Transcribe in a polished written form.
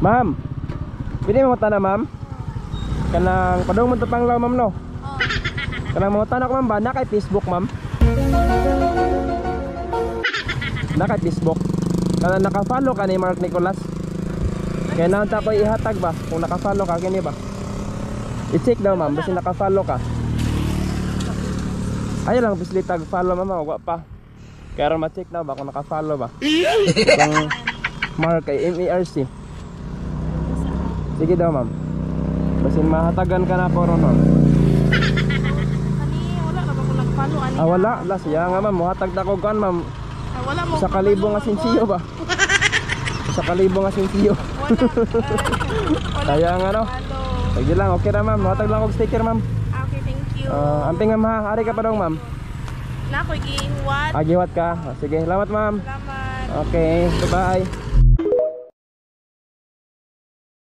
Ma'am. Pwede mo tanong ma'am? Kanang padung mo tapang law ma'am no? Kanang mo tanong ma'am ba na kay Facebook ma'am? Na kay Facebook. Kanang naka-follow ka ni Mark Nicolas. Kaya naon ta ko ihatag ba kung naka-follow ka kini ba? I-check daw ma'am basta naka-follow ka. Ayo lang bisli tag-follow ma'am, wag pa. Kaya ron ma-check na ba kung naka-follow ba? Kung Mark kay MERC. Sige daw ma'am. Basin mahatagan ka na po ron ma'am. Kani wala na ba ko nag-follow ani? Wala, la siya nga ma'am, muhatag ta ko kan ma'am. Wala mo. Sa kalibo nga sinsiyo ba? Sa kalibo nga sinsiyo. Kaya nga no. Sige lang, okay na ma'am. Muhatag lang og sticker ma'am. Okay, thank you. Amping ma'am ha, ari ka pa daw ma'am. Na ko gihiwat. Giwat ka. Sige, salamat ma'am. Salamat. Okay, bye-bye.